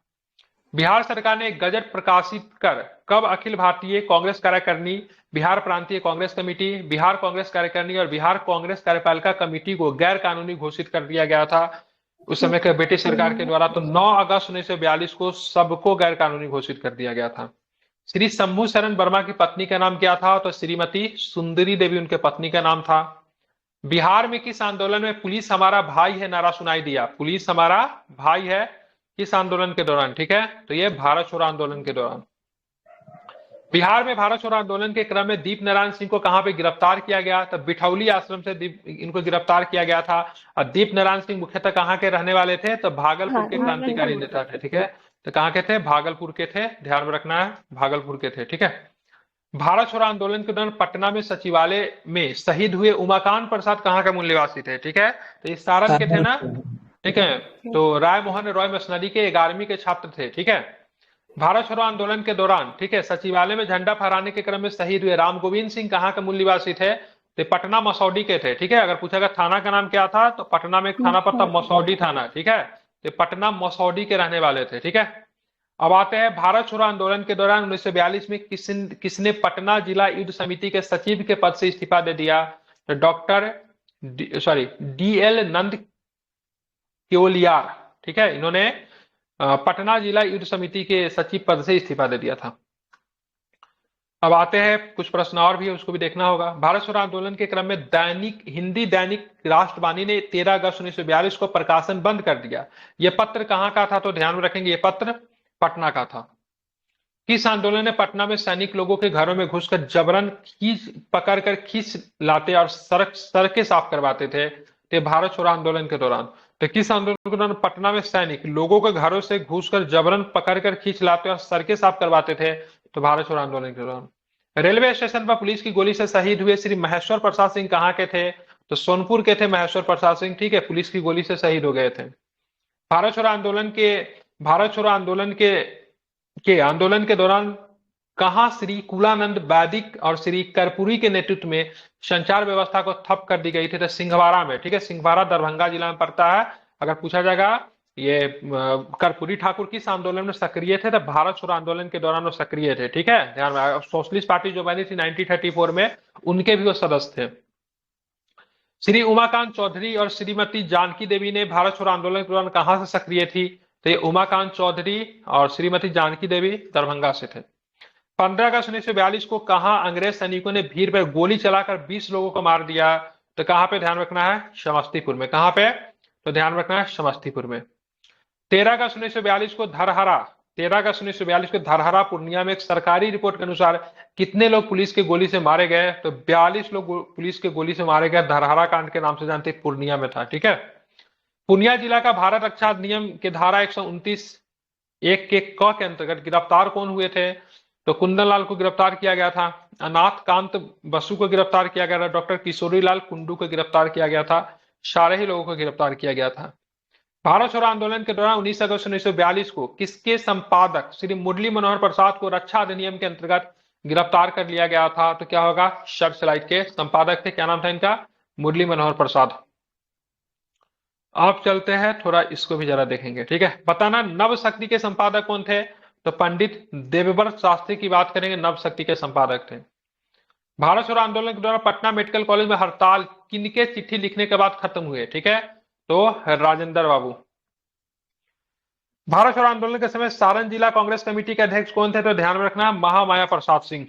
बिहार सरकार ने गजट प्रकाशित कर कब अखिल भारतीय कांग्रेस कार्यकारिणी, बिहार प्रांतीय कांग्रेस कमेटी, बिहार कांग्रेस कार्यकारिणी और बिहार कांग्रेस कार्यपालिका कमेटी को गैर कानूनी घोषित कर दिया गया था उस समय के ब्रिटिश सरकार के द्वारा? तो 9 अगस्त 1942 को सबको गैर कानूनी घोषित कर दिया गया था। श्री शंभू शरण वर्मा की पत्नी का नाम क्या था? तो श्रीमती सुंदरी देवी उनके पत्नी का नाम था। बिहार में किस आंदोलन में पुलिस हमारा भाई है नारा सुनाई दिया? पुलिस हमारा भाई है किस आंदोलन के दौरान? ठीक है, तो ये भारत छोड़ो आंदोलन के दौरान। बिहार में भारत छोड़ो आंदोलन के क्रम में दीप नारायण सिंह को कहां पे गिरफ्तार किया गया? तब बिठौली आश्रम से इनको गिरफ्तार किया गया था। और दीप नारायण सिंह मुख्यतः कहां के रहने वाले थे? तो भागलपुर के क्रांतिकारी नेता थे। ठीक है, तो कहां के थे? भागलपुर के थे, ध्यान में रखना है, भागलपुर के थे। ठीक है, भारत छोड़ो आंदोलन के दौरान पटना में सचिवालय में शहीद हुए उमाकांत प्रसाद कहाँ के मूल निवासी थे? ठीक है, तो ये सारण के थे ना। ठीक है, तो राय मोहन रॉय मसनरी के 11वीं के छात्र थे। ठीक है, भारत छोड़ो आंदोलन के दौरान, ठीक है, सचिवालय में झंडा फहराने के क्रम में शहीद हुए राम गोविंद सिंह कहाँ के मूल निवासी थे? तो पटना मसौडी के थे। ठीक है, अगर पूछा गया थाना का नाम क्या था, तो पटना में एक थाना पड़ता मसौडी थाना। ठीक है, तो पटना मसौडी के रहने वाले थे। ठीक है, अब आते हैं भारत छोड़ो आंदोलन के दौरान 1942 में किसने पटना जिला युद्ध समिति के सचिव के पद से इस्तीफा दे दिया? तो डॉक्टर DL नंद क्योलियार। ठीक है, इन्होंने पटना जिला युद्ध समिति के सचिव पद से इस्तीफा दे दिया था। अब आते हैं, कुछ प्रश्न और भी है, उसको भी देखना होगा। भारत छोड़ो आंदोलन के क्रम में हिंदी दैनिक राष्ट्रवाणी ने 13 अगस्त 1942 को प्रकाशन बंद कर दिया। यह पत्र कहां का था? तो ध्यान में रखेंगे, यह पत्र पटना का था। किस आंदोलन ने पटना में सैनिक लोगों के घरों में घुसकर जबरन पकड़कर खींच लाते और सड़कें साफ करवाते थे? तो भारत छोड़ो आंदोलन के दौरान। तो किस आंदोलन के दौरान पटना में सैनिक लोगों के घरों से घुसकर जबरन पकड़कर खींच लाते और सड़कें साफ करवाते थे? तो भारत छोड़ो आंदोलन के दौरान। रेलवे स्टेशन पर पुलिस की गोली से शहीद हुए श्री महेश्वर प्रसाद सिंह कहाँ के थे? तो सोनपुर के थे महेश्वर प्रसाद सिंह। ठीक है, पुलिस की गोली से शहीद हो गए थे। भारत छोड़ो आंदोलन के आंदोलन के दौरान कहां श्री कुलानंद वैदिक और श्री कर्पूरी के नेतृत्व में संचार व्यवस्था को ठप कर दी गई थी? तो सिंहवाड़ा में। ठीक है, सिंहवाड़ा दरभंगा जिला में पड़ता है। अगर पूछा जाएगा ये कर्पूरी ठाकुर किस आंदोलन में सक्रिय थे? तो भारत छोड़ो आंदोलन के दौरान वो सक्रिय थे। ठीक है, ध्यान में, सोशलिस्ट पार्टी जो बनी थी 1934 में, उनके भी वो सदस्य थे। श्री उमाकांत चौधरी और श्रीमती जानकी देवी ने भारत छोड़ो आंदोलन के दौरान कहां से सक्रिय थी? तो ये उमाकांत चौधरी और श्रीमती जानकी देवी दरभंगा से थे। 15 अगस्त 1942 को कहां अंग्रेज सैनिकों ने भीड़ पर गोली चलाकर 20 लोगों को मार दिया? तो कहां पे? ध्यान रखना है, समस्तीपुर में। कहां पे? तो ध्यान रखना है, समस्तीपुर में। 13 अगस्त 1942 को धरहरा पूर्णिया में एक सरकारी रिपोर्ट के अनुसार कितने लोग पुलिस के गोली से मारे गए? तो 42 लोग पुलिस के गोली से मारे गए। धरहरा कांड के नाम से जानते, पूर्णिया में था। ठीक है, पूर्णिया जिला का भारत रक्षा अधिनियम के धारा 129(1) के क के अंतर्गत गिरफ्तार कौन हुए थे? तो कुंदन लाल को गिरफ्तार किया गया था, अनाथ कांत बसु को गिरफ्तार किया गया था, डॉक्टर किशोरी लाल कुंडू को गिरफ्तार किया गया था। सारे ही लोगों को गिरफ्तार किया गया था। भारत छोड़ो आंदोलन के दौरान 19 अगस्त 1942 को किसके संपादक श्री मुरली मनोहर प्रसाद को रक्षा अधिनियम के अंतर्गत गिरफ्तार कर लिया गया था? तो क्या होगा? सर्चलाइट के संपादक थे। क्या नाम था इनका? मुरली मनोहर प्रसाद। आप चलते हैं, थोड़ा इसको भी जरा देखेंगे। ठीक है, बताना नव शक्ति के संपादक कौन थे? तो पंडित देवव्रत शास्त्री की बात करेंगे, नव शक्ति के संपादक थे। भारत छोड़ो आंदोलन के दौरान पटना मेडिकल कॉलेज में हड़ताल किनके चिट्ठी लिखने के बाद खत्म हुए? ठीक है, तो राजेंद्र बाबू। भारत छोड़ो आंदोलन के समय सारण जिला कांग्रेस कमेटी के अध्यक्ष कौन थे? तो ध्यान में रखना, महामाया प्रसाद सिंह।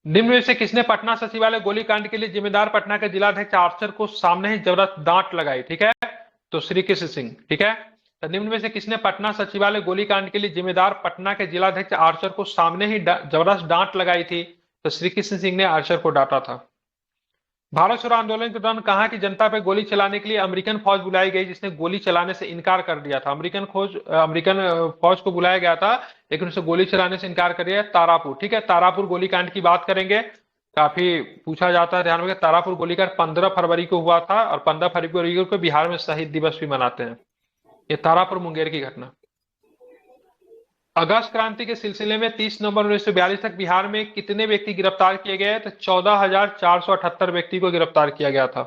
निम्न में से किसने पटना सचिवालय गोलीकांड के लिए जिम्मेदार पटना के जिलाध्यक्ष आर्चर को सामने ही जबरदस्त डांट लगाई? ठीक है, तो श्री कृष्ण सिंह। ठीक है, तो निम्न में से किसने पटना सचिवालय गोलीकांड के लिए जिम्मेदार पटना के जिलाध्यक्ष आर्चर को सामने ही जबरदस्त डांट लगाई थी? तो श्री कृष्ण सिंह ने आर्चर को डांटा था। भारत छोड़ो आंदोलन के दौरान कहा कि जनता पर गोली चलाने के लिए अमेरिकन फौज बुलाई गई, जिसने गोली चलाने से इनकार कर दिया था। अमेरिकन फौज को बुलाया गया था, लेकिन उसे गोली चलाने से इनकार कर दिया। तारापुर। ठीक है, तारापुर गोलीकांड की बात करेंगे, काफी पूछा जाता है, ध्यान रखें। तारापुर गोलीकांड 15 फरवरी को हुआ था और 15 फरवरी को बिहार में शहीद दिवस भी मनाते हैं। ये तारापुर मुंगेर की घटना। अगस्त क्रांति के सिलसिले में 30 नवंबर 1942 तक बिहार में कितने व्यक्ति गिरफ्तार किए गए? तो 14,478 व्यक्ति को गिरफ्तार किया गया था।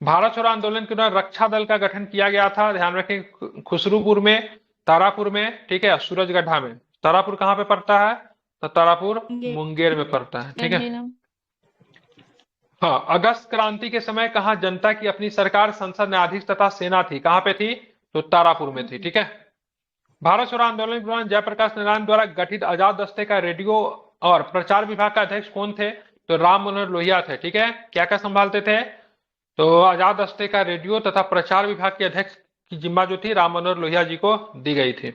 भारत छोड़ो आंदोलन के दौरान रक्षा दल का गठन किया गया था, ध्यान रखें, खुसरूपुर में, तारापुर में, ठीक है, सूरजगढ़ा में। तारापुर कहां पे पड़ता है? तो तारापुर मुंगेर में पड़ता है। ठीक है, हाँ। अगस्त क्रांति के समय कहा जनता की अपनी सरकार, संसद, न्यायाधीश तथा सेना थी? कहां पे थी? तो तारापुर में थी। ठीक है, भारत छोड़ो आंदोलन के दौरान जयप्रकाश नारायण द्वारा गठित आजाद दस्ते का रेडियो और प्रचार विभाग का अध्यक्ष कौन थे? तो राम मनोहर लोहिया थे। ठीक है, क्या क्या संभालते थे? तो आजाद दस्ते का रेडियो तथा प्रचार विभाग के अध्यक्ष की जिम्मा जो थी राम मनोहर लोहिया जी को दी गई थी।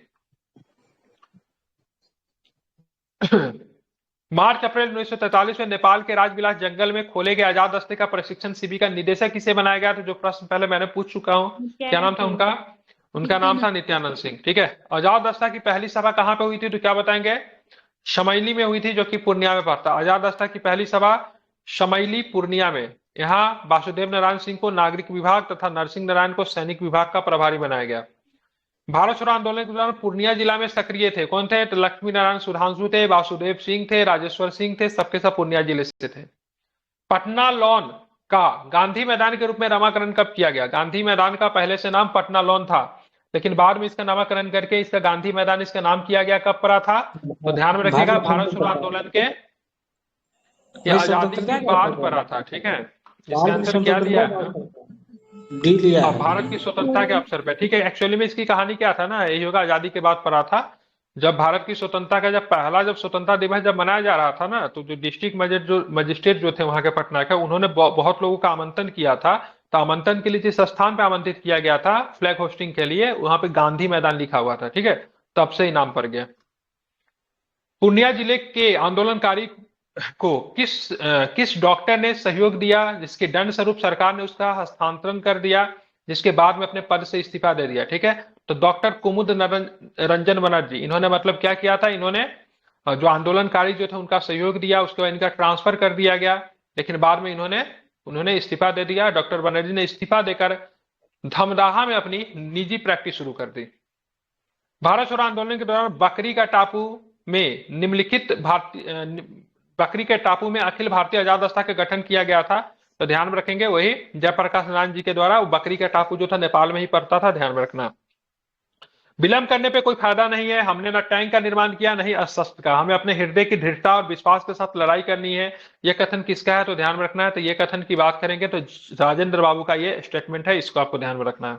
मार्च अप्रैल 1943 में नेपाल के राजविलास जंगल में खोले गए आजाद दस्ते का प्रशिक्षण शिविर का निदेशक किसे बनाया गया? तो जो प्रश्न पहले मैंने पूछ चुका हूं, क्या नाम था उनका? उनका नाम था नित्यानंद सिंह। ठीक है, आजाद दस्ता की पहली सभा कहां पे हुई थी? तो क्या बताएंगे? शमैली में हुई थी, जो कि पूर्णिया में पड़ता। आजाद दस्ता की पहली सभा शमैली पूर्णिया में। यहाँ वासुदेव नारायण सिंह को नागरिक विभाग तथा नरसिंह नारायण को सैनिक विभाग का प्रभारी बनाया गया। भारत छोड़ो आंदोलन के दौरान पूर्णिया जिला में सक्रिय थे कौन थे? तो लक्ष्मी नारायण सुधांशु थे, वासुदेव सिंह थे, राजेश्वर सिंह थे, सबके सब पूर्णिया जिले से थे। पटना लॉन का गांधी मैदान के रूप में नामकरण कब किया गया? गांधी मैदान का पहले से नाम पटना लॉन था, लेकिन बाद में इसका नामकरण करके इसका गांधी मैदान इसका नाम किया गया। कब पड़ा था? तो ध्यान में रखिएगा, भारत छोड़ो आंदोलन के आजादी के बाद पड़ा था। ठीक है, इसका आंसर क्या दिया है? डी लिया हाँ, है। भारत की स्वतंत्रता के अवसर पे। ठीक है, एक्चुअली में इसकी कहानी क्या था ना, यही होगा, आजादी के बाद पड़ा था। जब भारत की स्वतंत्रता का जब स्वतंत्रता दिवस जब मनाया जा रहा था ना, तो जो डिस्ट्रिक्ट मजिस्ट्रेट जो थे वहां के पटना के, उन्होंने बहुत लोगों का आमंत्रण किया था। तो आमंत्रण के लिए जिस स्थान पे आमंत्रित किया गया था फ्लैग होस्टिंग के लिए, वहां पे गांधी मैदान लिखा हुआ था। ठीक है, तब से ही नाम पड़ गया। पूर्णिया जिले के आंदोलनकारी को किस डॉक्टर ने सहयोग दिया, जिसके दंड स्वरूप सरकार ने उसका हस्तांतरण कर दिया, जिसके बाद में अपने पद से इस्तीफा दे दिया? ठीक है, तो डॉक्टर कुमुद रंजन बनर्जी, इन्होंने मतलब क्या किया था? इन्होंने जो आंदोलनकारी जो थे उनका सहयोग दिया, उसके बाद इनका ट्रांसफर कर दिया गया, लेकिन बाद में उन्होंने इस्तीफा दे दिया। डॉक्टर बनर्जी ने इस्तीफा देकर धमदाहा में अपनी निजी प्रैक्टिस शुरू कर दी। भारत छोड़ो आंदोलन के दौरान बकरी का टापू में निम्नलिखित बकरी के टापू में अखिल भारतीय आजाद दस्ता का गठन किया गया था। तो ध्यान में रखेंगे, वही जयप्रकाश नारायण जी के द्वारा। वो बकरी का टापू जो था नेपाल में ही पड़ता था, ध्यान में रखना। विलंब करने पे कोई फायदा नहीं है। हमने ना टैंक का निर्माण किया, नहीं अस्त्र का। हमें अपने हृदय की दृढ़ता और विश्वास के साथ लड़ाई करनी है। यह कथन किसका है? तो ध्यान में रखना है। तो ये कथन की बात करेंगे तो राजेंद्र बाबू का ये स्टेटमेंट है, इसको आपको ध्यान में रखना है।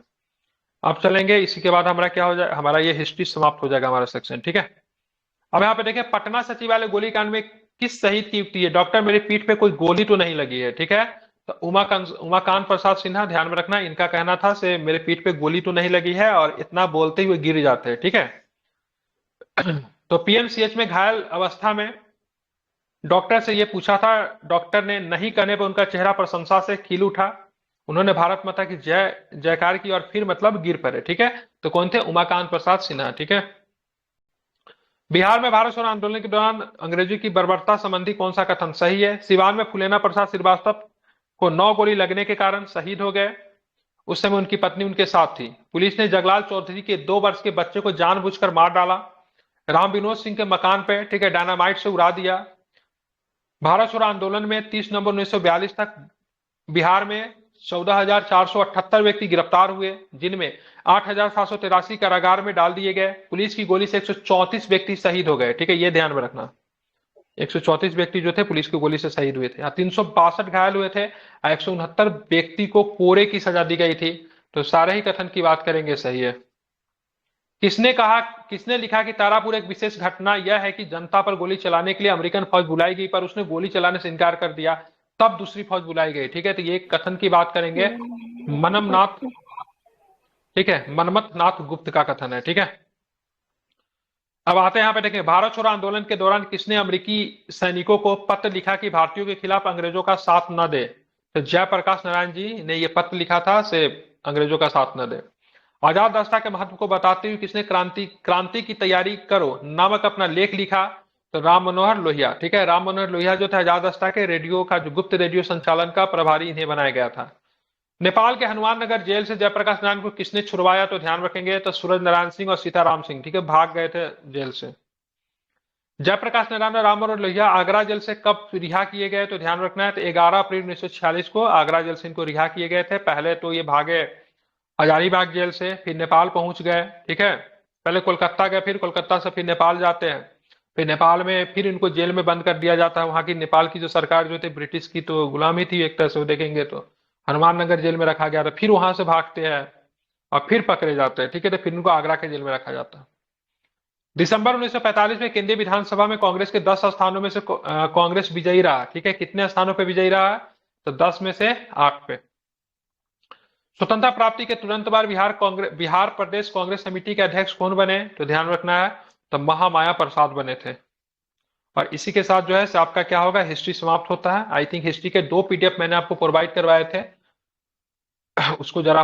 अब चलेंगे, इसी के बाद हमारा क्या हो जाए, हमारा ये हिस्ट्री समाप्त हो जाएगा हमारा सेक्शन। ठीक है, अब यहाँ पे देखें, पटना सचिवालय गोलीकांड में किस शहीद की युक्ति है? डॉक्टर मेरी पीठ पे कोई गोली तो नहीं लगी है। ठीक है, तो उमाकांत प्रसाद सिन्हा, ध्यान में रखना, इनका कहना था से मेरे पीठ पे गोली तो नहीं लगी है, और इतना बोलते हुए गिर जाते हैं। ठीक है, तो पीएमसीएच में घायल अवस्था में डॉक्टर से ये पूछा था, डॉक्टर ने नहीं कहने पर उनका चेहरा प्रशंसा से खिल उठा। उन्होंने भारत माता की जय जयकार की और फिर मतलब गिर पड़े। ठीक है, तो कौन थे? उमाकांत प्रसाद सिन्हा। ठीक है, बिहार में भारत छोड़ो आंदोलन के दौरान अंग्रेजों की बर्बरता संबंधी कौन सा कथन सही है? सिवान में फुलेना प्रसाद श्रीवास्तव को 9 गोली लगने के कारण शहीद हो गए। उस समय उनकी पत्नी उनके साथ थी। पुलिस ने जगलाल चौधरी के 2 वर्ष के बच्चे को जानबूझकर मार डाला। राम विनोद सिंह के मकान पे, ठीक है, डायनामाइट से उड़ा दिया। भारत छोड़ो आंदोलन में 30 नवंबर 1942 तक बिहार में 14,478 व्यक्ति गिरफ्तार हुए, जिनमें 8,783 कारागार में डाल दिए गए। पुलिस की गोली से 134 व्यक्ति शहीद हो गए। ठीक है, ये ध्यान में रखना, 134 व्यक्ति जो थे पुलिस की गोली से शहीद हुए थे। 362 घायल हुए थे, 169 व्यक्ति को कोड़े की सजा दी गई थी। तो सारे ही कथन की बात करेंगे सही है। किसने लिखा कि तारापुर एक विशेष घटना यह है कि जनता पर गोली चलाने के लिए अमेरिकन फौज बुलाई गई, पर उसने गोली चलाने से इनकार कर दिया, तब दूसरी फौज बुलाई गई। ठीक है, तो ये कथन की बात करेंगे मनमनाथ, ठीक है, मनमथ नाथ गुप्त का कथन है। ठीक है, अब आते हैं यहाँ पे, देखें, भारत छोड़ो आंदोलन के दौरान किसने अमेरिकी सैनिकों को पत्र लिखा कि भारतीयों के खिलाफ अंग्रेजों का साथ न दे? तो जयप्रकाश नारायण जी ने ये पत्र लिखा था से अंग्रेजों का साथ न दे। आजाद दस्ता के महत्व को बताते हुए किसने क्रांति की तैयारी करो नामक अपना लेख लिखा? तो राम मनोहर लोहिया। ठीक है, राम मनोहर लोहिया जो थे आजाद दस्ता के रेडियो का जो गुप्त रेडियो संचालन का प्रभारी, इन्हें बनाया गया था। नेपाल के हनुमान नगर जेल से जयप्रकाश नारायण को किसने छुड़वाया? तो ध्यान रखेंगे, तो सूरज नारायण सिंह और सीताराम सिंह, ठीक है, भाग गए थे जेल से। जयप्रकाश नारायण और राम मनोहर लोहिया आगरा जेल से कब रिहा किए गए? तो ध्यान रखना है, तो 11 अप्रैल 1946 को आगरा जेल से इनको रिहा किए गए थे। पहले तो ये भागे हजारीबाग जेल से, फिर नेपाल पहुंच गए। ठीक है, पहले कोलकाता गए, फिर कोलकाता से फिर नेपाल जाते हैं, फिर नेपाल में फिर इनको जेल में बंद कर दिया जाता है। वहां की नेपाल की जो सरकार जो थी ब्रिटिश की, तो गुलामी थी एक तरह से, वो देखेंगे तो हनुमान नगर जेल में रखा गया था। फिर वहां से भागते हैं और फिर पकड़े जाते हैं। ठीक है, तो फिर इनको आगरा के जेल में रखा जाता है। दिसंबर 1945 में केंद्रीय विधानसभा में कांग्रेस के 10 स्थानों में से कांग्रेस विजयी रहा। ठीक है, कितने स्थानों पे विजयी रहा? तो 10 में से 8 पे। स्वतंत्रता प्राप्ति के तुरंत बाद बिहार प्रदेश कांग्रेस समिति के अध्यक्ष कौन बने? तो ध्यान रखना है, तो महामाया प्रसाद बने थे। और इसी के साथ जो है आपका क्या होगा, हिस्ट्री समाप्त होता है। आई थिंक हिस्ट्री के 2 PDF मैंने आपको प्रोवाइड करवाए थे, उसको जरा